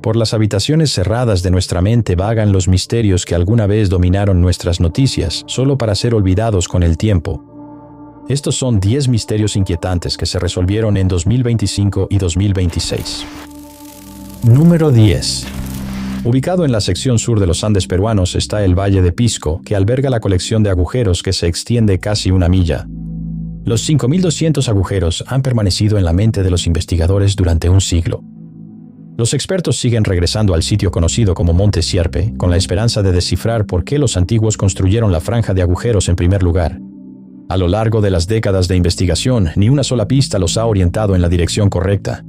Por las habitaciones cerradas de nuestra mente vagan los misterios que alguna vez dominaron nuestras noticias, solo para ser olvidados con el tiempo. Estos son 10 misterios inquietantes que se resolvieron en 2025 y 2026. Número 10. Ubicado en la sección sur de los Andes peruanos está el Valle de Pisco, que alberga la colección de agujeros que se extiende casi una milla. Los 5.200 agujeros han permanecido en la mente de los investigadores durante un siglo. Los expertos siguen regresando al sitio conocido como Monte Sierpe, con la esperanza de descifrar por qué los antiguos construyeron la franja de agujeros en primer lugar. A lo largo de las décadas de investigación, ni una sola pista los ha orientado en la dirección correcta.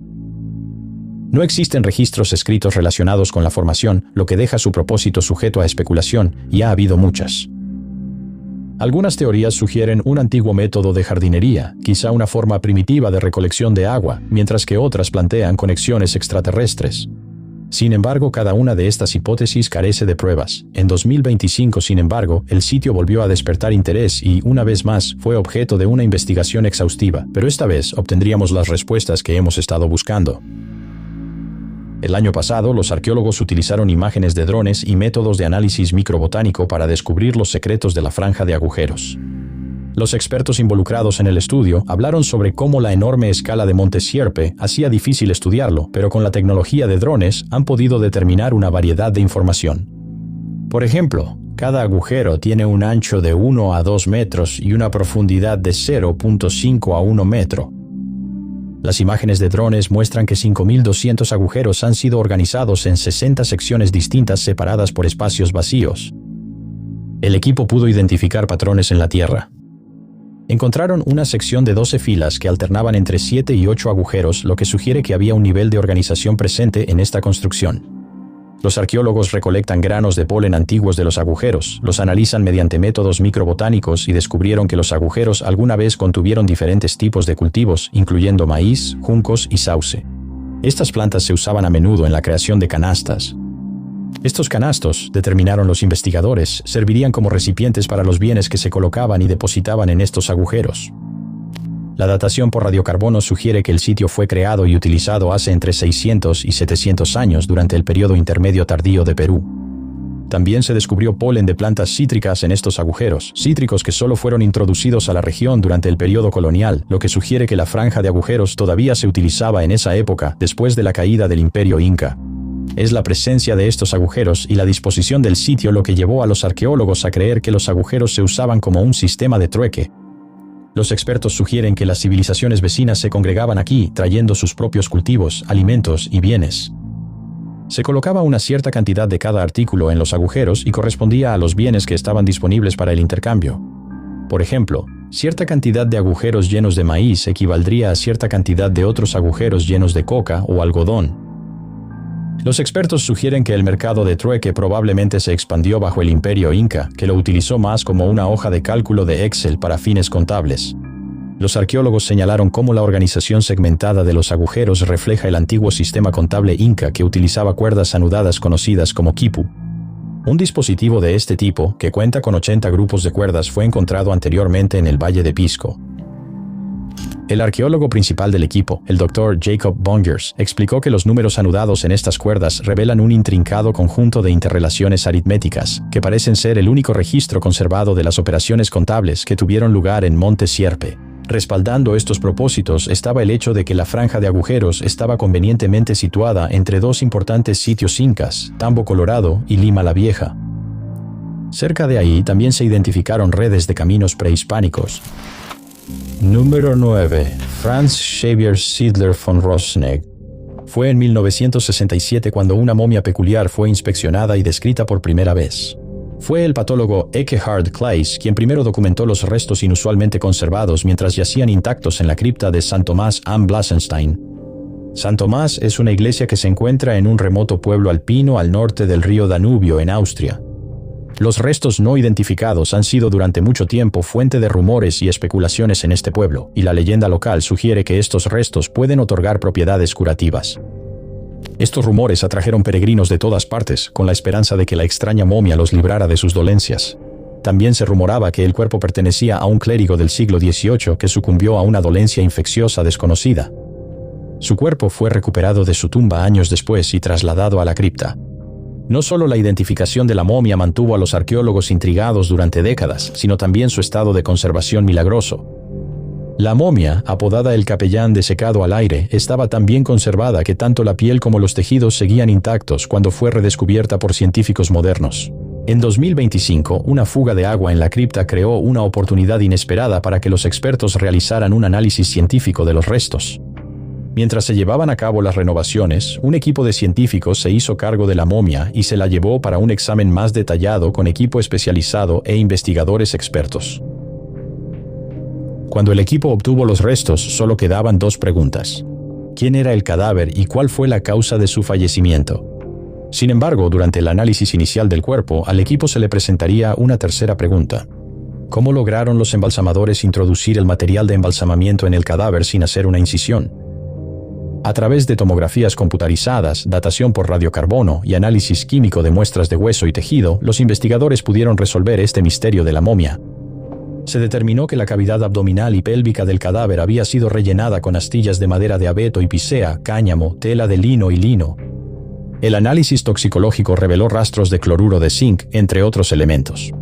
No existen registros escritos relacionados con la formación, lo que deja su propósito sujeto a especulación, y ha habido muchas. Algunas teorías sugieren un antiguo método de jardinería, quizá una forma primitiva de recolección de agua, mientras que otras plantean conexiones extraterrestres. Sin embargo, cada una de estas hipótesis carece de pruebas. En 2025, sin embargo, el sitio volvió a despertar interés y, una vez más, fue objeto de una investigación exhaustiva, pero esta vez obtendríamos las respuestas que hemos estado buscando. El año pasado, los arqueólogos utilizaron imágenes de drones y métodos de análisis microbotánico para descubrir los secretos de la franja de agujeros. Los expertos involucrados en el estudio hablaron sobre cómo la enorme escala de Monte Sierpe hacía difícil estudiarlo, pero con la tecnología de drones han podido determinar una variedad de información. Por ejemplo, cada agujero tiene un ancho de 1 a 2 metros y una profundidad de 0.5 a 1 metro. Las imágenes de drones muestran que 5.200 agujeros han sido organizados en 60 secciones distintas separadas por espacios vacíos. El equipo pudo identificar patrones en la Tierra. Encontraron una sección de 12 filas que alternaban entre 7 y 8 agujeros, lo que sugiere que había un nivel de organización presente en esta construcción. Los arqueólogos recolectan granos de polen antiguos de los agujeros, los analizan mediante métodos microbotánicos y descubrieron que los agujeros alguna vez contuvieron diferentes tipos de cultivos, incluyendo maíz, juncos y sauce. Estas plantas se usaban a menudo en la creación de canastas. Estos canastos, determinaron los investigadores, servirían como recipientes para los bienes que se colocaban y depositaban en estos agujeros. La datación por radiocarbono sugiere que el sitio fue creado y utilizado hace entre 600 y 700 años durante el periodo intermedio tardío de Perú. También se descubrió polen de plantas cítricas en estos agujeros, cítricos que solo fueron introducidos a la región durante el periodo colonial, lo que sugiere que la franja de agujeros todavía se utilizaba en esa época, después de la caída del Imperio Inca. Es la presencia de estos agujeros y la disposición del sitio lo que llevó a los arqueólogos a creer que los agujeros se usaban como un sistema de trueque. Los expertos sugieren que las civilizaciones vecinas se congregaban aquí, trayendo sus propios cultivos, alimentos y bienes. Se colocaba una cierta cantidad de cada artículo en los agujeros y correspondía a los bienes que estaban disponibles para el intercambio. Por ejemplo, cierta cantidad de agujeros llenos de maíz equivaldría a cierta cantidad de otros agujeros llenos de coca o algodón. Los expertos sugieren que el mercado de trueque probablemente se expandió bajo el Imperio Inca, que lo utilizó más como una hoja de cálculo de Excel para fines contables. Los arqueólogos señalaron cómo la organización segmentada de los agujeros refleja el antiguo sistema contable inca que utilizaba cuerdas anudadas conocidas como quipu. Un dispositivo de este tipo, que cuenta con 80 grupos de cuerdas, fue encontrado anteriormente en el Valle de Pisco. El arqueólogo principal del equipo, el Dr. Jacob Bongers, explicó que los números anudados en estas cuerdas revelan un intrincado conjunto de interrelaciones aritméticas, que parecen ser el único registro conservado de las operaciones contables que tuvieron lugar en Monte Sierpe. Respaldando estos propósitos estaba el hecho de que la franja de agujeros estaba convenientemente situada entre dos importantes sitios incas, Tambo Colorado y Lima la Vieja. Cerca de ahí también se identificaron redes de caminos prehispánicos. Número 9. Franz Xavier Siedler von Rosenegg. Fue en 1967 cuando una momia peculiar fue inspeccionada y descrita por primera vez. Fue el patólogo Ekkehard Claes quien primero documentó los restos inusualmente conservados mientras yacían intactos en la cripta de San Tomás am Blasenstein. San Tomás es una iglesia que se encuentra en un remoto pueblo alpino al norte del río Danubio en Austria. Los restos no identificados han sido durante mucho tiempo fuente de rumores y especulaciones en este pueblo, y la leyenda local sugiere que estos restos pueden otorgar propiedades curativas. Estos rumores atrajeron peregrinos de todas partes, con la esperanza de que la extraña momia los librara de sus dolencias. También se rumoraba que el cuerpo pertenecía a un clérigo del siglo XVIII que sucumbió a una dolencia infecciosa desconocida. Su cuerpo fue recuperado de su tumba años después y trasladado a la cripta. No solo la identificación de la momia mantuvo a los arqueólogos intrigados durante décadas, sino también su estado de conservación milagroso. La momia, apodada el capellán desecado al aire, estaba tan bien conservada que tanto la piel como los tejidos seguían intactos cuando fue redescubierta por científicos modernos. En 2025, una fuga de agua en la cripta creó una oportunidad inesperada para que los expertos realizaran un análisis científico de los restos. Mientras se llevaban a cabo las renovaciones, un equipo de científicos se hizo cargo de la momia y se la llevó para un examen más detallado con equipo especializado e investigadores expertos. Cuando el equipo obtuvo los restos, solo quedaban dos preguntas: ¿quién era el cadáver y cuál fue la causa de su fallecimiento? Sin embargo, durante el análisis inicial del cuerpo, al equipo se le presentaría una tercera pregunta: ¿cómo lograron los embalsamadores introducir el material de embalsamamiento en el cadáver sin hacer una incisión? A través de tomografías computarizadas, datación por radiocarbono y análisis químico de muestras de hueso y tejido, los investigadores pudieron resolver este misterio de la momia. Se determinó que la cavidad abdominal y pélvica del cadáver había sido rellenada con astillas de madera de abeto y picea, cáñamo, tela de lino y lino. El análisis toxicológico reveló rastros de cloruro de zinc, entre otros elementos.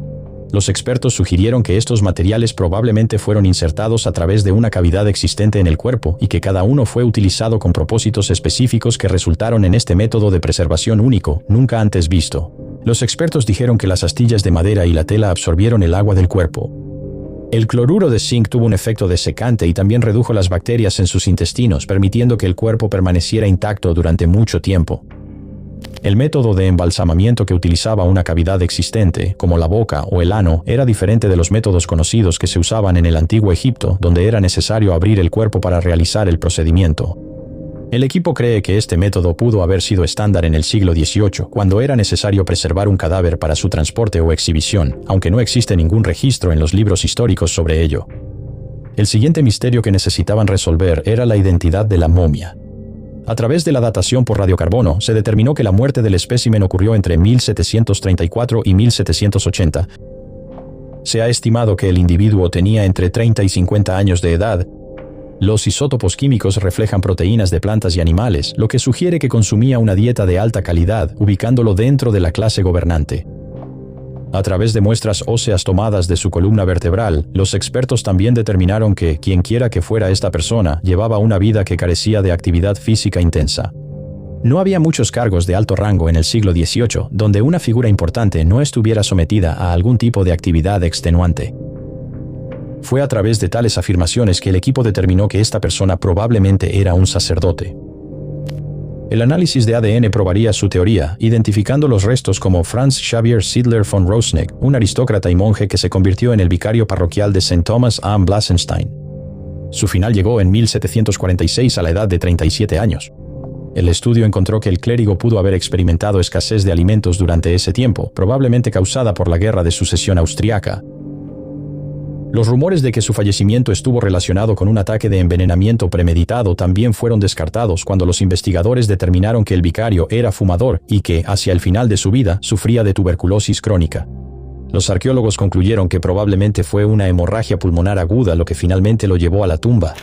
Los expertos sugirieron que estos materiales probablemente fueron insertados a través de una cavidad existente en el cuerpo y que cada uno fue utilizado con propósitos específicos que resultaron en este método de preservación único, nunca antes visto. Los expertos dijeron que las astillas de madera y la tela absorbieron el agua del cuerpo. El cloruro de zinc tuvo un efecto desecante y también redujo las bacterias en sus intestinos, permitiendo que el cuerpo permaneciera intacto durante mucho tiempo. El método de embalsamamiento que utilizaba una cavidad existente, como la boca o el ano, era diferente de los métodos conocidos que se usaban en el antiguo Egipto, donde era necesario abrir el cuerpo para realizar el procedimiento. El equipo cree que este método pudo haber sido estándar en el siglo XVIII, cuando era necesario preservar un cadáver para su transporte o exhibición, aunque no existe ningún registro en los libros históricos sobre ello. El siguiente misterio que necesitaban resolver era la identidad de la momia. A través de la datación por radiocarbono, se determinó que la muerte del espécimen ocurrió entre 1734 y 1780. Se ha estimado que el individuo tenía entre 30 y 50 años de edad. Los isótopos químicos reflejan proteínas de plantas y animales, lo que sugiere que consumía una dieta de alta calidad, ubicándolo dentro de la clase gobernante. A través de muestras óseas tomadas de su columna vertebral, los expertos también determinaron que, quienquiera que fuera esta persona, llevaba una vida que carecía de actividad física intensa. No había muchos cargos de alto rango en el siglo XVIII donde una figura importante no estuviera sometida a algún tipo de actividad extenuante. Fue a través de tales afirmaciones que el equipo determinó que esta persona probablemente era un sacerdote. El análisis de ADN probaría su teoría, identificando los restos como Franz Xavier Sidler von Rosneck, un aristócrata y monje que se convirtió en el vicario parroquial de St. Thomas am Blassenstein. Su final llegó en 1746 a la edad de 37 años. El estudio encontró que el clérigo pudo haber experimentado escasez de alimentos durante ese tiempo, probablemente causada por la Guerra de Sucesión Austriaca. Los rumores de que su fallecimiento estuvo relacionado con un ataque de envenenamiento premeditado también fueron descartados cuando los investigadores determinaron que el vicario era fumador y que, hacia el final de su vida, sufría de tuberculosis crónica. Los arqueólogos concluyeron que probablemente fue una hemorragia pulmonar aguda lo que finalmente lo llevó a la tumba.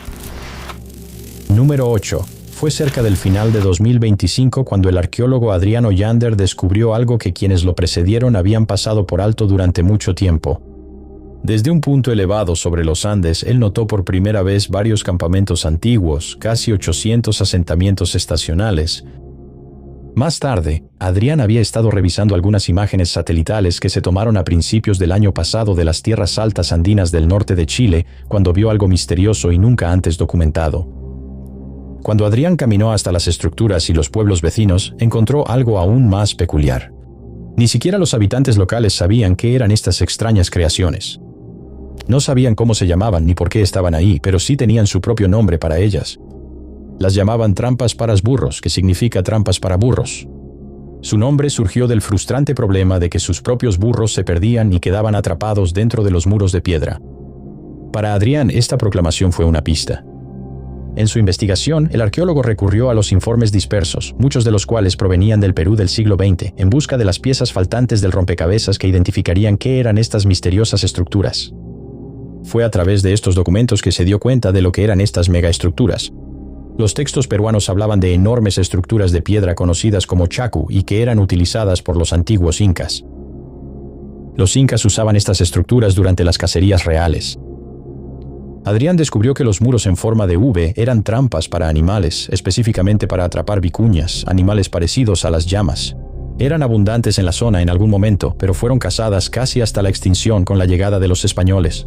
Número 8. Fue cerca del final de 2025 cuando el arqueólogo Adriano Yander descubrió algo que quienes lo precedieron habían pasado por alto durante mucho tiempo. Desde un punto elevado sobre los Andes, él notó por primera vez varios campamentos antiguos, casi 800 asentamientos estacionales. Más tarde, Adrián había estado revisando algunas imágenes satelitales que se tomaron a principios del año pasado de las tierras altas andinas del norte de Chile, cuando vio algo misterioso y nunca antes documentado. Cuando Adrián caminó hasta las estructuras y los pueblos vecinos, encontró algo aún más peculiar. Ni siquiera los habitantes locales sabían qué eran estas extrañas creaciones. No sabían cómo se llamaban ni por qué estaban ahí, pero sí tenían su propio nombre para ellas. Las llamaban trampas para burros, que significa trampas para burros. Su nombre surgió del frustrante problema de que sus propios burros se perdían y quedaban atrapados dentro de los muros de piedra. Para Adrián, esta proclamación fue una pista. En su investigación, el arqueólogo recurrió a los informes dispersos, muchos de los cuales provenían del Perú del siglo XX, en busca de las piezas faltantes del rompecabezas que identificarían qué eran estas misteriosas estructuras. Fue a través de estos documentos que se dio cuenta de lo que eran estas megaestructuras. Los textos peruanos hablaban de enormes estructuras de piedra conocidas como chacu y que eran utilizadas por los antiguos incas. Los incas usaban estas estructuras durante las cacerías reales. Adrián descubrió que los muros en forma de V eran trampas para animales, específicamente para atrapar vicuñas, animales parecidos a las llamas. Eran abundantes en la zona en algún momento, pero fueron cazadas casi hasta la extinción con la llegada de los españoles.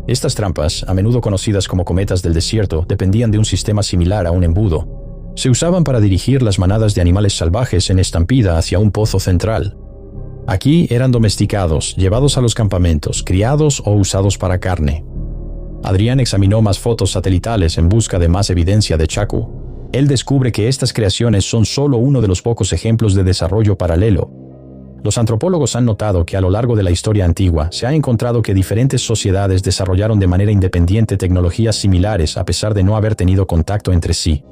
Estas trampas, a menudo conocidas como cometas del desierto, dependían de un sistema similar a un embudo. Se usaban para dirigir las manadas de animales salvajes en estampida hacia un pozo central. Aquí eran domesticados, llevados a los campamentos, criados o usados para carne. Adrián examinó más fotos satelitales en busca de más evidencia de chacu. Él descubre que estas creaciones son solo uno de los pocos ejemplos de desarrollo paralelo. Los antropólogos han notado que a lo largo de la historia antigua se ha encontrado que diferentes sociedades desarrollaron de manera independiente tecnologías similares a pesar de no haber tenido contacto entre sí.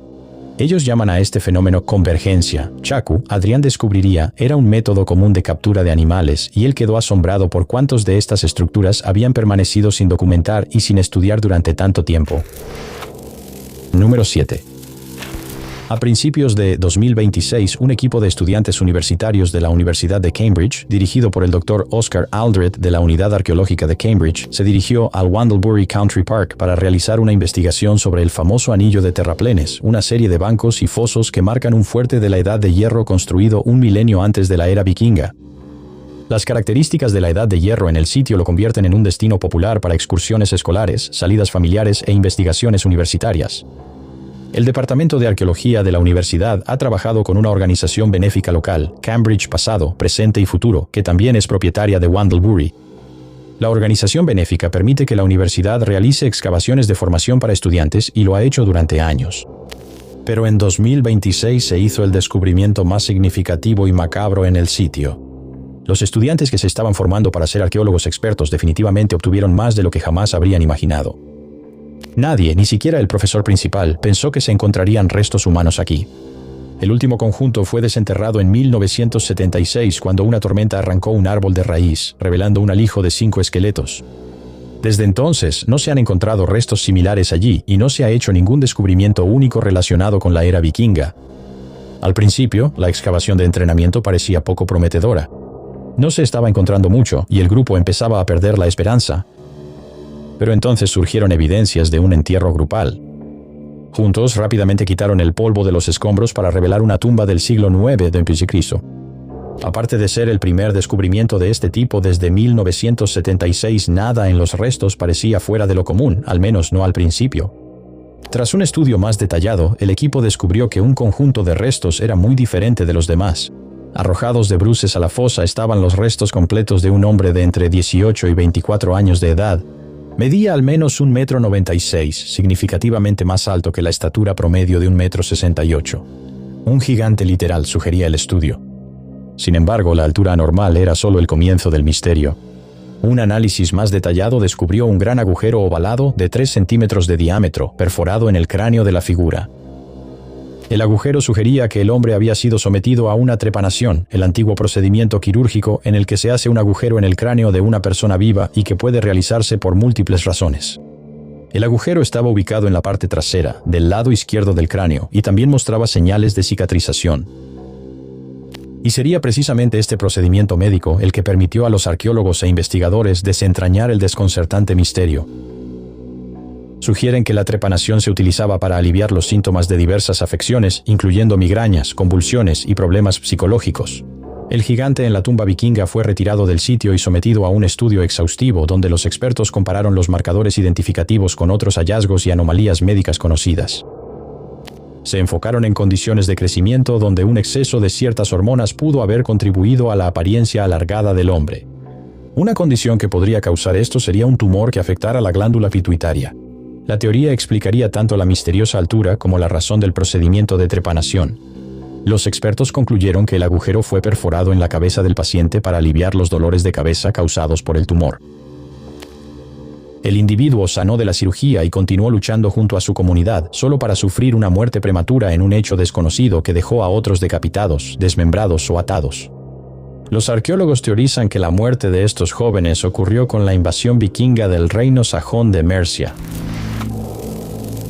Ellos llaman a este fenómeno convergencia. Chacu, Adrián descubriría, era un método común de captura de animales y él quedó asombrado por cuántos de estas estructuras habían permanecido sin documentar y sin estudiar durante tanto tiempo. Número 7. A principios de 2026, un equipo de estudiantes universitarios de la Universidad de Cambridge, dirigido por el Dr. Oscar Aldred de la Unidad Arqueológica de Cambridge, se dirigió al Wandlebury Country Park para realizar una investigación sobre el famoso anillo de terraplenes, una serie de bancos y fosos que marcan un fuerte de la Edad de Hierro construido un milenio antes de la era vikinga. Las características de la Edad de Hierro en el sitio lo convierten en un destino popular para excursiones escolares, salidas familiares e investigaciones universitarias. El Departamento de Arqueología de la universidad ha trabajado con una organización benéfica local, Cambridge Pasado, Presente y Futuro, que también es propietaria de Wandlebury. La organización benéfica permite que la universidad realice excavaciones de formación para estudiantes y lo ha hecho durante años. Pero en 2026 se hizo el descubrimiento más significativo y macabro en el sitio. Los estudiantes que se estaban formando para ser arqueólogos expertos definitivamente obtuvieron más de lo que jamás habrían imaginado. Nadie, ni siquiera el profesor principal, pensó que se encontrarían restos humanos aquí. El último conjunto fue desenterrado en 1976 cuando una tormenta arrancó un árbol de raíz, revelando un alijo de 5 esqueletos. Desde entonces, no se han encontrado restos similares allí y no se ha hecho ningún descubrimiento único relacionado con la era vikinga. Al principio, la excavación de entrenamiento parecía poco prometedora. No se estaba encontrando mucho y el grupo empezaba a perder la esperanza. Pero entonces surgieron evidencias de un entierro grupal. Juntos rápidamente quitaron el polvo de los escombros para revelar una tumba del siglo IX d.C. Aparte de ser el primer descubrimiento de este tipo desde 1976, nada en los restos parecía fuera de lo común, al menos no al principio. Tras un estudio más detallado, el equipo descubrió que un conjunto de restos era muy diferente de los demás. Arrojados de bruces a la fosa estaban los restos completos de un hombre de entre 18 y 24 años de edad. Medía al menos 1,96 m, significativamente más alto que la estatura promedio de 1,68 m. Un gigante literal, sugería el estudio. Sin embargo, la altura anormal era solo el comienzo del misterio. Un análisis más detallado descubrió un gran agujero ovalado de 3 centímetros de diámetro, perforado en el cráneo de la figura. El agujero sugería que el hombre había sido sometido a una trepanación, el antiguo procedimiento quirúrgico en el que se hace un agujero en el cráneo de una persona viva y que puede realizarse por múltiples razones. El agujero estaba ubicado en la parte trasera, del lado izquierdo del cráneo, y también mostraba señales de cicatrización. Y sería precisamente este procedimiento médico el que permitió a los arqueólogos e investigadores desentrañar el desconcertante misterio. Sugieren que la trepanación se utilizaba para aliviar los síntomas de diversas afecciones, incluyendo migrañas, convulsiones y problemas psicológicos. El gigante en la tumba vikinga fue retirado del sitio y sometido a un estudio exhaustivo donde los expertos compararon los marcadores identificativos con otros hallazgos y anomalías médicas conocidas. Se enfocaron en condiciones de crecimiento donde un exceso de ciertas hormonas pudo haber contribuido a la apariencia alargada del hombre. Una condición que podría causar esto sería un tumor que afectara la glándula pituitaria. La teoría explicaría tanto la misteriosa altura como la razón del procedimiento de trepanación. Los expertos concluyeron que el agujero fue perforado en la cabeza del paciente para aliviar los dolores de cabeza causados por el tumor. El individuo sanó de la cirugía y continuó luchando junto a su comunidad, solo para sufrir una muerte prematura en un hecho desconocido que dejó a otros decapitados, desmembrados o atados. Los arqueólogos teorizan que la muerte de estos jóvenes ocurrió con la invasión vikinga del reino sajón de Mercia.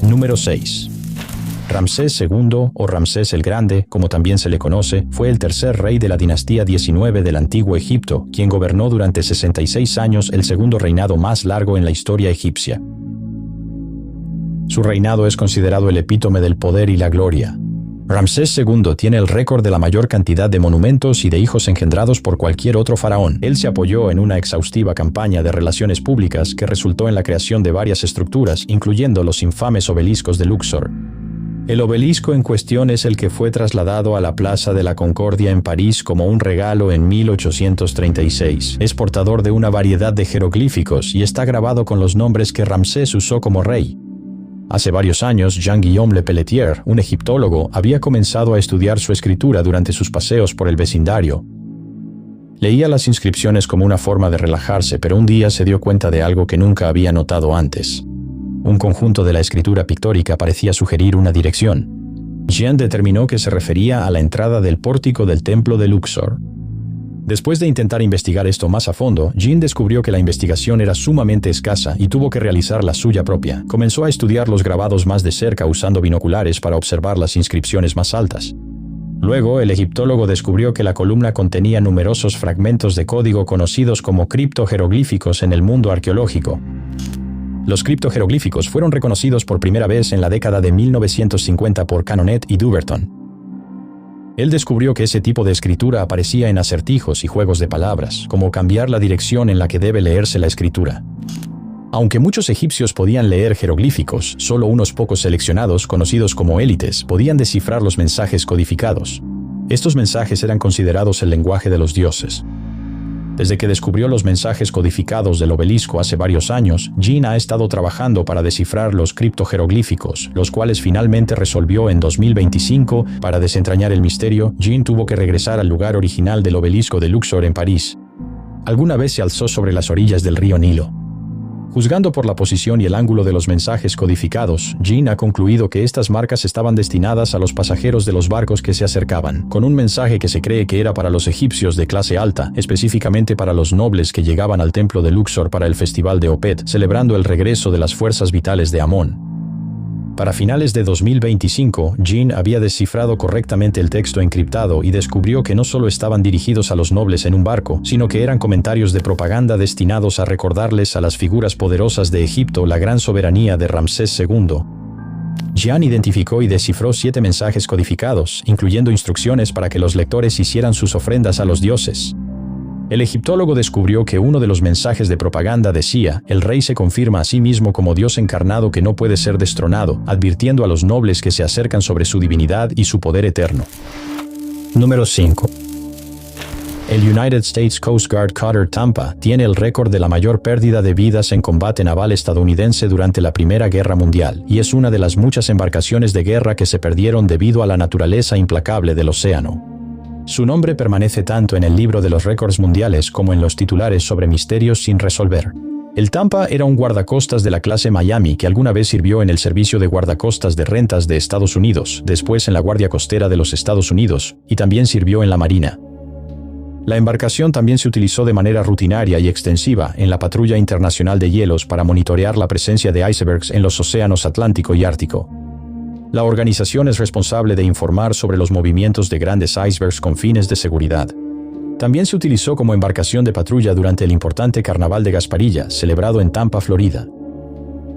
Número 6. Ramsés II, o Ramsés el Grande, como también se le conoce, fue el tercer rey de la dinastía 19 del Antiguo Egipto, quien gobernó durante 66 años, el segundo reinado más largo en la historia egipcia. Su reinado es considerado el epítome del poder y la gloria. Ramsés II tiene el récord de la mayor cantidad de monumentos y de hijos engendrados por cualquier otro faraón. Él se apoyó en una exhaustiva campaña de relaciones públicas que resultó en la creación de varias estructuras, incluyendo los infames obeliscos de Luxor. El obelisco en cuestión es el que fue trasladado a la Plaza de la Concordia en París como un regalo en 1836. Es portador de una variedad de jeroglíficos y está grabado con los nombres que Ramsés usó como rey. Hace varios años, Jean-Guillaume Le Pelletier, un egiptólogo, había comenzado a estudiar su escritura durante sus paseos por el vecindario. Leía las inscripciones como una forma de relajarse, pero un día se dio cuenta de algo que nunca había notado antes. Un conjunto de la escritura pictórica parecía sugerir una dirección. Jean determinó que se refería a la entrada del pórtico del templo de Luxor. Después de intentar investigar esto más a fondo, Jean descubrió que la investigación era sumamente escasa y tuvo que realizar la suya propia. Comenzó a estudiar los grabados más de cerca usando binoculares para observar las inscripciones más altas. Luego, el egiptólogo descubrió que la columna contenía numerosos fragmentos de código conocidos como criptojeroglíficos en el mundo arqueológico. Los criptojeroglíficos fueron reconocidos por primera vez en la década de 1950 por Canonet y Duberton. Él descubrió que ese tipo de escritura aparecía en acertijos y juegos de palabras, como cambiar la dirección en la que debe leerse la escritura. Aunque muchos egipcios podían leer jeroglíficos, solo unos pocos seleccionados, conocidos como élites, podían descifrar los mensajes codificados. Estos mensajes eran considerados el lenguaje de los dioses. Desde que descubrió los mensajes codificados del obelisco hace varios años, Jean ha estado trabajando para descifrar los criptojeroglíficos, los cuales finalmente resolvió en 2025. Para desentrañar el misterio, Jean tuvo que regresar al lugar original del obelisco de Luxor en París. Alguna vez se alzó sobre las orillas del río Nilo. Juzgando por la posición y el ángulo de los mensajes codificados, Jean ha concluido que estas marcas estaban destinadas a los pasajeros de los barcos que se acercaban, con un mensaje que se cree que era para los egipcios de clase alta, específicamente para los nobles que llegaban al templo de Luxor para el festival de Opet, celebrando el regreso de las fuerzas vitales de Amón. Para finales de 2025, Jean había descifrado correctamente el texto encriptado y descubrió que no solo estaban dirigidos a los nobles en un barco, sino que eran comentarios de propaganda destinados a recordarles a las figuras poderosas de Egipto la gran soberanía de Ramsés II. Jean identificó y descifró 7 mensajes codificados, incluyendo instrucciones para que los lectores hicieran sus ofrendas a los dioses. El egiptólogo descubrió que uno de los mensajes de propaganda decía: el rey se confirma a sí mismo como Dios encarnado que no puede ser destronado, advirtiendo a los nobles que se acercan sobre su divinidad y su poder eterno. Número 5. El United States Coast Guard Cutter Tampa tiene el récord de la mayor pérdida de vidas en combate naval estadounidense durante la Primera Guerra Mundial, y es una de las muchas embarcaciones de guerra que se perdieron debido a la naturaleza implacable del océano. Su nombre permanece tanto en el libro de los récords mundiales como en los titulares sobre misterios sin resolver. El Tampa era un guardacostas de la clase Miami que alguna vez sirvió en el servicio de guardacostas de rentas de Estados Unidos, después en la Guardia Costera de los Estados Unidos, y también sirvió en la Marina. La embarcación también se utilizó de manera rutinaria y extensiva en la Patrulla Internacional de Hielos para monitorear la presencia de icebergs en los océanos Atlántico y Ártico. La organización es responsable de informar sobre los movimientos de grandes icebergs con fines de seguridad. También se utilizó como embarcación de patrulla durante el importante Carnaval de Gasparilla, celebrado en Tampa, Florida.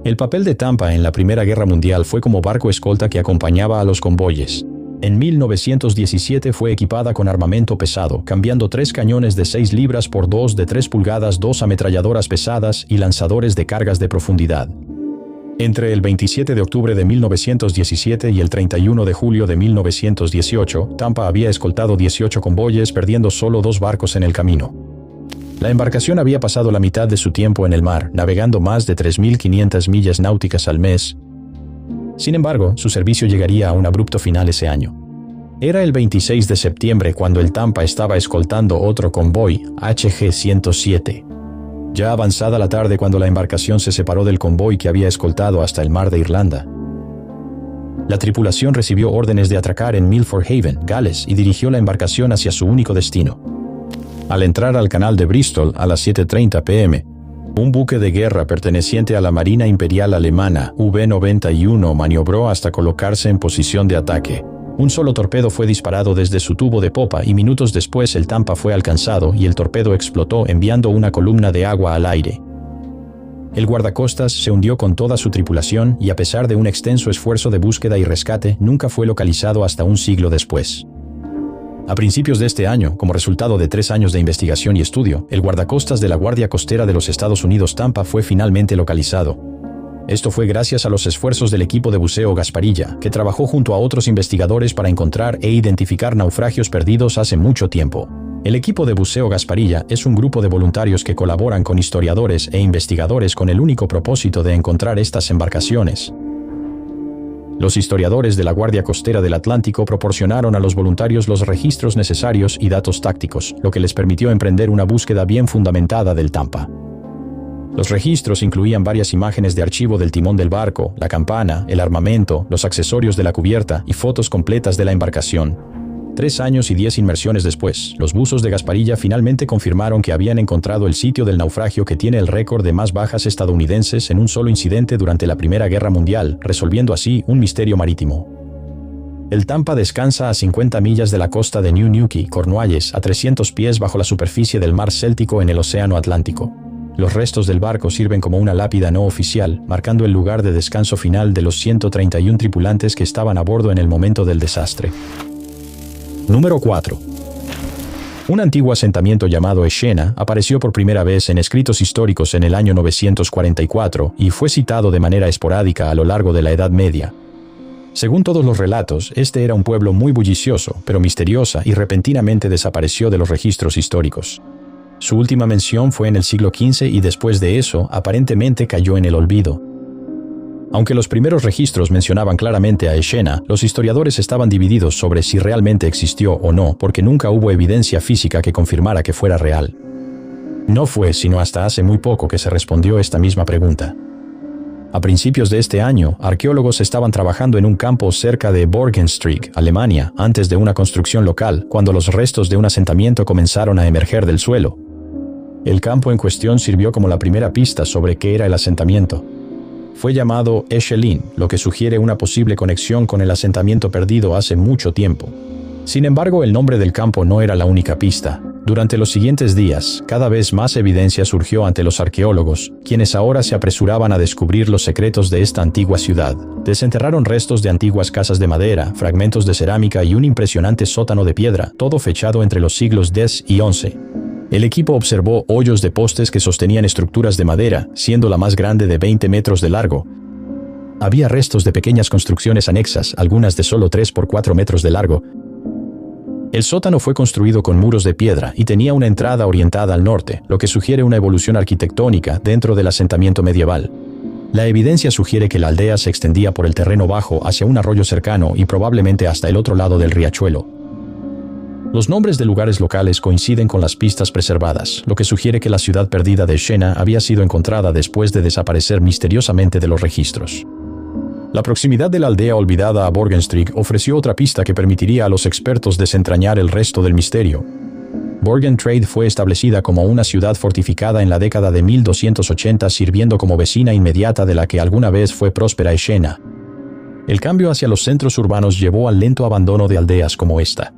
El papel de Tampa en la Primera Guerra Mundial fue como barco escolta que acompañaba a los convoyes. En 1917 fue equipada con armamento pesado, cambiando 3 cañones de 6 libras por 2 de 3 pulgadas, 2 ametralladoras pesadas y lanzadores de cargas de profundidad. Entre el 27 de octubre de 1917 y el 31 de julio de 1918, Tampa había escoltado 18 convoyes, perdiendo solo 2 barcos en el camino. La embarcación había pasado la mitad de su tiempo en el mar, navegando más de 3.500 millas náuticas al mes. Sin embargo, su servicio llegaría a un abrupto final ese año. Era el 26 de septiembre cuando el Tampa estaba escoltando otro convoy, HG-107. Ya avanzada la tarde cuando la embarcación se separó del convoy que había escoltado hasta el mar de Irlanda. La tripulación recibió órdenes de atracar en Milford Haven, Gales, y dirigió la embarcación hacia su único destino. Al entrar al canal de Bristol a las 7:30 p.m., Un buque de guerra perteneciente a la Marina Imperial Alemana, V-91, maniobró hasta colocarse en posición de ataque. Un solo torpedo fue disparado desde su tubo de popa y minutos después el Tampa fue alcanzado y el torpedo explotó enviando una columna de agua al aire. El guardacostas se hundió con toda su tripulación y a pesar de un extenso esfuerzo de búsqueda y rescate, nunca fue localizado hasta un siglo después. A principios de este año, como resultado de 3 años de investigación y estudio, el guardacostas de la Guardia Costera de los Estados Unidos Tampa fue finalmente localizado. Esto fue gracias a los esfuerzos del equipo de buceo Gasparilla, que trabajó junto a otros investigadores para encontrar e identificar naufragios perdidos hace mucho tiempo. El equipo de buceo Gasparilla es un grupo de voluntarios que colaboran con historiadores e investigadores con el único propósito de encontrar estas embarcaciones. Los historiadores de la Guardia Costera del Atlántico proporcionaron a los voluntarios los registros necesarios y datos tácticos, lo que les permitió emprender una búsqueda bien fundamentada del Tampa. Los registros incluían varias imágenes de archivo del timón del barco, la campana, el armamento, los accesorios de la cubierta y fotos completas de la embarcación. 3 años y 10 inmersiones después, los buzos de Gasparilla finalmente confirmaron que habían encontrado el sitio del naufragio que tiene el récord de más bajas estadounidenses en un solo incidente durante la Primera Guerra Mundial, resolviendo así un misterio marítimo. El Tampa descansa a 50 millas de la costa de New Nuke, Cornualles, a 300 pies bajo la superficie del mar Céltico en el Océano Atlántico. Los restos del barco sirven como una lápida no oficial, marcando el lugar de descanso final de los 131 tripulantes que estaban a bordo en el momento del desastre. Número 4. Un antiguo asentamiento llamado Eshena apareció por primera vez en escritos históricos en el año 944 y fue citado de manera esporádica a lo largo de la Edad Media. Según todos los relatos, este era un pueblo muy bullicioso, pero misteriosa y repentinamente desapareció de los registros históricos. Su última mención fue en el siglo XV y después de eso, aparentemente cayó en el olvido. Aunque los primeros registros mencionaban claramente a Eshena, los historiadores estaban divididos sobre si realmente existió o no, porque nunca hubo evidencia física que confirmara que fuera real. No fue sino hasta hace muy poco que se respondió esta misma pregunta. A principios de este año, arqueólogos estaban trabajando en un campo cerca de Borgenstreek, Alemania, antes de una construcción local, cuando los restos de un asentamiento comenzaron a emerger del suelo. El campo en cuestión sirvió como la primera pista sobre qué era el asentamiento. Fue llamado Eshelin, lo que sugiere una posible conexión con el asentamiento perdido hace mucho tiempo. Sin embargo, el nombre del campo no era la única pista. Durante los siguientes días, cada vez más evidencia surgió ante los arqueólogos, quienes ahora se apresuraban a descubrir los secretos de esta antigua ciudad. Desenterraron restos de antiguas casas de madera, fragmentos de cerámica y un impresionante sótano de piedra, todo fechado entre los siglos X y XI. El equipo observó hoyos de postes que sostenían estructuras de madera, siendo la más grande de 20 metros de largo. Había restos de pequeñas construcciones anexas, algunas de solo 3 por 4 metros de largo. El sótano fue construido con muros de piedra y tenía una entrada orientada al norte, lo que sugiere una evolución arquitectónica dentro del asentamiento medieval. La evidencia sugiere que la aldea se extendía por el terreno bajo hacia un arroyo cercano y probablemente hasta el otro lado del riachuelo. Los nombres de lugares locales coinciden con las pistas preservadas, lo que sugiere que la ciudad perdida de Eshena había sido encontrada después de desaparecer misteriosamente de los registros. La proximidad de la aldea olvidada a Borgenstreek ofreció otra pista que permitiría a los expertos desentrañar el resto del misterio. Borgentrade fue establecida como una ciudad fortificada en la década de 1280, sirviendo como vecina inmediata de la que alguna vez fue próspera Eshena. El cambio hacia los centros urbanos llevó al lento abandono de aldeas como esta.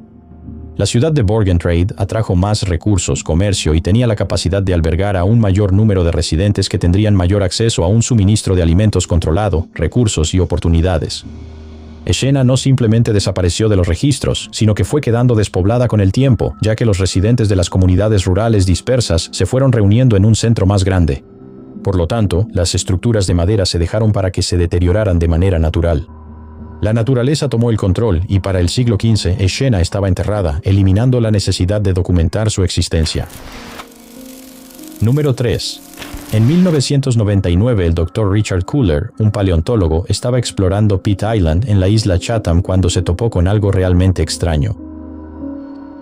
La ciudad de Borgentrade atrajo más recursos, comercio y tenía la capacidad de albergar a un mayor número de residentes que tendrían mayor acceso a un suministro de alimentos controlado, recursos y oportunidades. Eshena no simplemente desapareció de los registros, sino que fue quedando despoblada con el tiempo, ya que los residentes de las comunidades rurales dispersas se fueron reuniendo en un centro más grande. Por lo tanto, las estructuras de madera se dejaron para que se deterioraran de manera natural. La naturaleza tomó el control y para el siglo XV Eshena estaba enterrada, eliminando la necesidad de documentar su existencia. Número 3. En 1999 el Dr. Richard Cooler, un paleontólogo, estaba explorando Pitt Island en la isla Chatham cuando se topó con algo realmente extraño.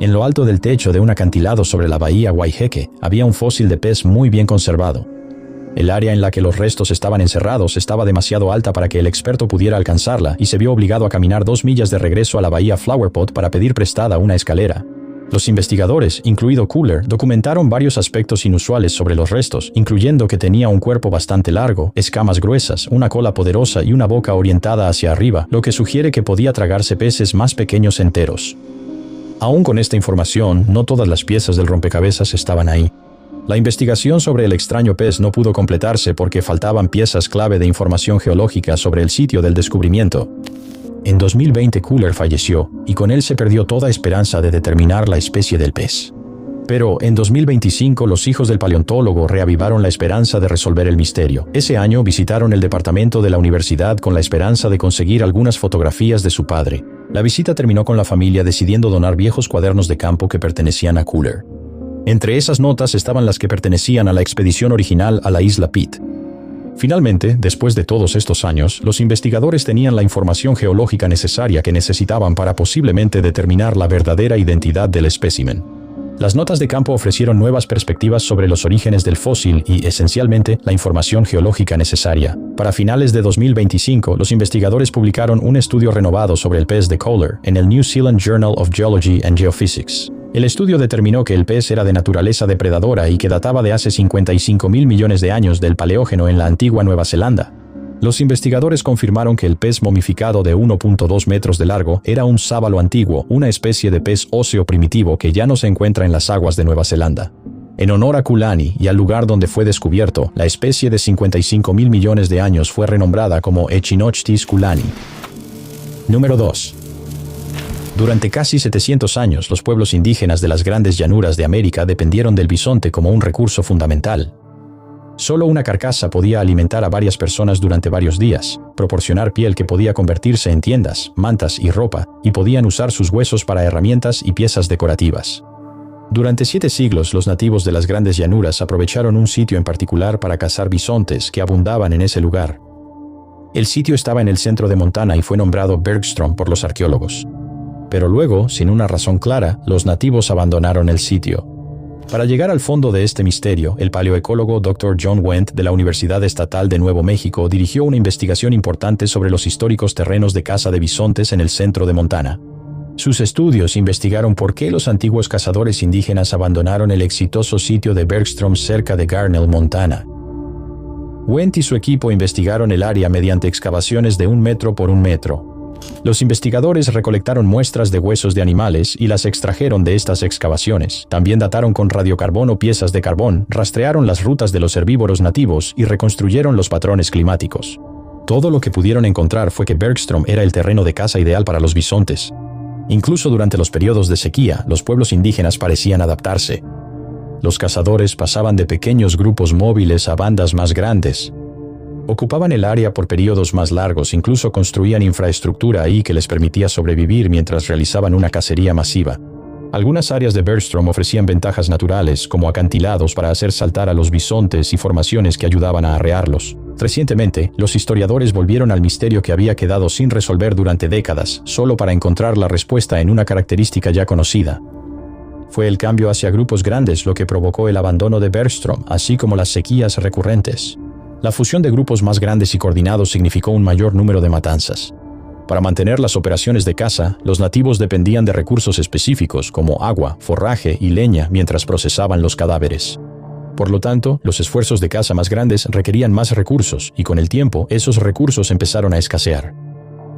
En lo alto del techo de un acantilado sobre la bahía Waiheke había un fósil de pez muy bien conservado. El área en la que los restos estaban encerrados estaba demasiado alta para que el experto pudiera alcanzarla y se vio obligado a caminar 2 millas de regreso a la bahía Flowerpot para pedir prestada una escalera. Los investigadores, incluido Cooler, documentaron varios aspectos inusuales sobre los restos, incluyendo que tenía un cuerpo bastante largo, escamas gruesas, una cola poderosa y una boca orientada hacia arriba, lo que sugiere que podía tragarse peces más pequeños enteros. Aún con esta información, no todas las piezas del rompecabezas estaban ahí. La investigación sobre el extraño pez no pudo completarse porque faltaban piezas clave de información geológica sobre el sitio del descubrimiento. En 2020 Cooler falleció, y con él se perdió toda esperanza de determinar la especie del pez. Pero en 2025 los hijos del paleontólogo reavivaron la esperanza de resolver el misterio. Ese año visitaron el departamento de la universidad con la esperanza de conseguir algunas fotografías de su padre. La visita terminó con la familia decidiendo donar viejos cuadernos de campo que pertenecían a Cooler. Entre esas notas estaban las que pertenecían a la expedición original a la isla Pitt. Finalmente, después de todos estos años, los investigadores tenían la información geológica necesaria que necesitaban para posiblemente determinar la verdadera identidad del espécimen. Las notas de campo ofrecieron nuevas perspectivas sobre los orígenes del fósil y, esencialmente, la información geológica necesaria. Para finales de 2025, los investigadores publicaron un estudio renovado sobre el pez de Cooler en el New Zealand Journal of Geology and Geophysics. El estudio determinó que el pez era de naturaleza depredadora y que databa de hace 55.000 millones de años del Paleógeno en la antigua Nueva Zelanda. Los investigadores confirmaron que el pez momificado de 1.2 metros de largo era un sábalo antiguo, una especie de pez óseo primitivo que ya no se encuentra en las aguas de Nueva Zelanda. En honor a Kulani y al lugar donde fue descubierto, la especie de 55.000 millones de años fue renombrada como Echinoctis kulani. Número 2. Durante casi 700 años, los pueblos indígenas de las grandes llanuras de América dependieron del bisonte como un recurso fundamental. Solo una carcasa podía alimentar a varias personas durante varios días, proporcionar piel que podía convertirse en tiendas, mantas y ropa, y podían usar sus huesos para herramientas y piezas decorativas. Durante 7 siglos, los nativos de las grandes llanuras aprovecharon un sitio en particular para cazar bisontes que abundaban en ese lugar. El sitio estaba en el centro de Montana y fue nombrado Bergstrom por los arqueólogos. Pero luego, sin una razón clara, los nativos abandonaron el sitio. Para llegar al fondo de este misterio, el paleoecólogo Dr. John Wendt de la Universidad Estatal de Nuevo México dirigió una investigación importante sobre los históricos terrenos de caza de bisontes en el centro de Montana. Sus estudios investigaron por qué los antiguos cazadores indígenas abandonaron el exitoso sitio de Bergstrom cerca de Garnell, Montana. Wendt y su equipo investigaron el área mediante excavaciones de 1 metro por 1 metro. Los investigadores recolectaron muestras de huesos de animales y las extrajeron de estas excavaciones. También dataron con radiocarbono piezas de carbón, rastrearon las rutas de los herbívoros nativos y reconstruyeron los patrones climáticos. Todo lo que pudieron encontrar fue que Bergstrom era el terreno de caza ideal para los bisontes. Incluso durante los periodos de sequía, los pueblos indígenas parecían adaptarse. Los cazadores pasaban de pequeños grupos móviles a bandas más grandes. Ocupaban el área por periodos más largos, incluso construían infraestructura ahí que les permitía sobrevivir mientras realizaban una cacería masiva. Algunas áreas de Bergstrom ofrecían ventajas naturales, como acantilados para hacer saltar a los bisontes y formaciones que ayudaban a arrearlos. Recientemente, los historiadores volvieron al misterio que había quedado sin resolver durante décadas, solo para encontrar la respuesta en una característica ya conocida. Fue el cambio hacia grupos grandes lo que provocó el abandono de Bergstrom, así como las sequías recurrentes. La fusión de grupos más grandes y coordinados significó un mayor número de matanzas. Para mantener las operaciones de caza, los nativos dependían de recursos específicos como agua, forraje y leña mientras procesaban los cadáveres. Por lo tanto, los esfuerzos de caza más grandes requerían más recursos y con el tiempo esos recursos empezaron a escasear.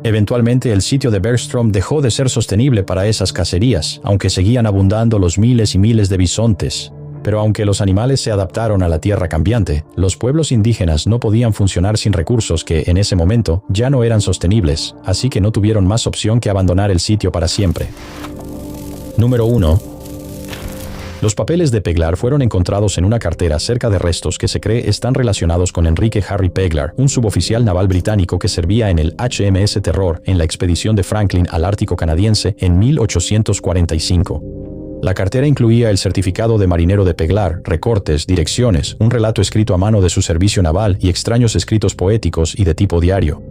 Eventualmente el sitio de Bergstrom dejó de ser sostenible para esas cacerías, aunque seguían abundando los miles y miles de bisontes. Pero aunque los animales se adaptaron a la tierra cambiante, los pueblos indígenas no podían funcionar sin recursos que, en ese momento, ya no eran sostenibles, así que no tuvieron más opción que abandonar el sitio para siempre. Número 1. Los papeles de Peglar fueron encontrados en una cartera cerca de restos que se cree están relacionados con Enrique Harry Peglar, un suboficial naval británico que servía en el HMS Terror en la expedición de Franklin al Ártico canadiense en 1845. La cartera incluía el certificado de marinero de Peglar, recortes, direcciones, un relato escrito a mano de su servicio naval y extraños escritos poéticos y de tipo diario.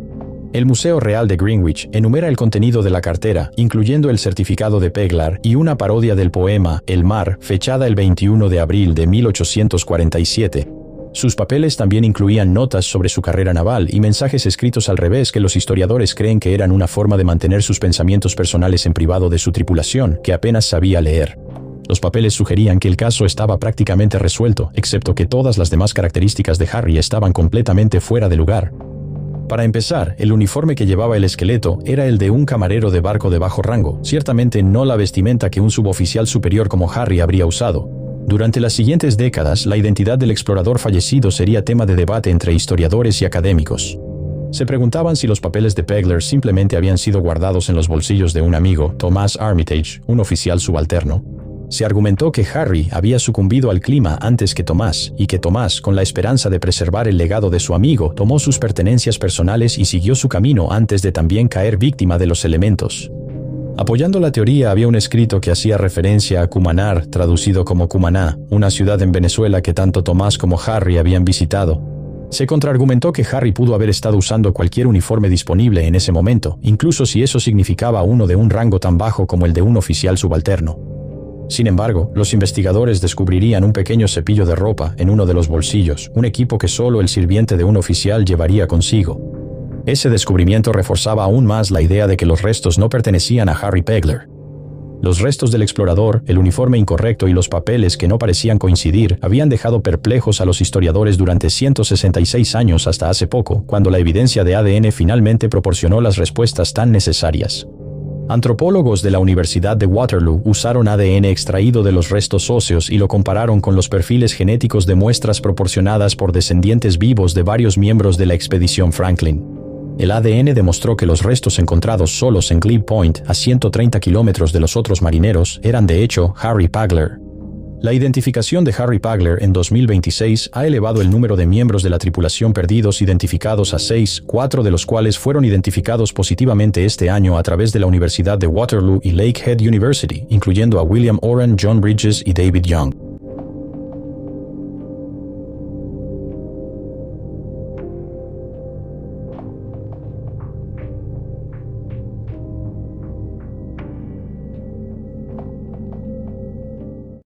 El Museo Real de Greenwich enumera el contenido de la cartera, incluyendo el certificado de Peglar y una parodia del poema El mar, fechada el 21 de abril de 1847. Sus papeles también incluían notas sobre su carrera naval y mensajes escritos al revés que los historiadores creen que eran una forma de mantener sus pensamientos personales en privado de su tripulación, que apenas sabía leer. Los papeles sugerían que el caso estaba prácticamente resuelto, excepto que todas las demás características de Harry estaban completamente fuera de lugar. Para empezar, el uniforme que llevaba el esqueleto era el de un camarero de barco de bajo rango, ciertamente no la vestimenta que un suboficial superior como Harry habría usado. Durante las siguientes décadas, la identidad del explorador fallecido sería tema de debate entre historiadores y académicos. Se preguntaban si los papeles de Pegler simplemente habían sido guardados en los bolsillos de un amigo, Thomas Armitage, un oficial subalterno. Se argumentó que Harry había sucumbido al clima antes que Tomás, y que Tomás, con la esperanza de preservar el legado de su amigo, tomó sus pertenencias personales y siguió su camino antes de también caer víctima de los elementos. Apoyando la teoría había un escrito que hacía referencia a Cumanar, traducido como Cumaná, una ciudad en Venezuela que tanto Tomás como Harry habían visitado. Se contraargumentó que Harry pudo haber estado usando cualquier uniforme disponible en ese momento, incluso si eso significaba uno de un rango tan bajo como el de un oficial subalterno. Sin embargo, los investigadores descubrirían un pequeño cepillo de ropa en uno de los bolsillos, un equipo que solo el sirviente de un oficial llevaría consigo. Ese descubrimiento reforzaba aún más la idea de que los restos no pertenecían a Harry Pegler. Los restos del explorador, el uniforme incorrecto y los papeles que no parecían coincidir habían dejado perplejos a los historiadores durante 166 años hasta hace poco, cuando la evidencia de ADN finalmente proporcionó las respuestas tan necesarias. Antropólogos de la Universidad de Waterloo usaron ADN extraído de los restos óseos y lo compararon con los perfiles genéticos de muestras proporcionadas por descendientes vivos de varios miembros de la expedición Franklin. El ADN demostró que los restos encontrados solos en Glebe Point, a 130 kilómetros de los otros marineros, eran de hecho Harry Pegler. La identificación de Harry Pegler en 2026 ha elevado el número de miembros de la tripulación perdidos identificados a 6, 4 de los cuales fueron identificados positivamente este año a través de la Universidad de Waterloo y Lakehead University, incluyendo a William Oren, John Bridges y David Young.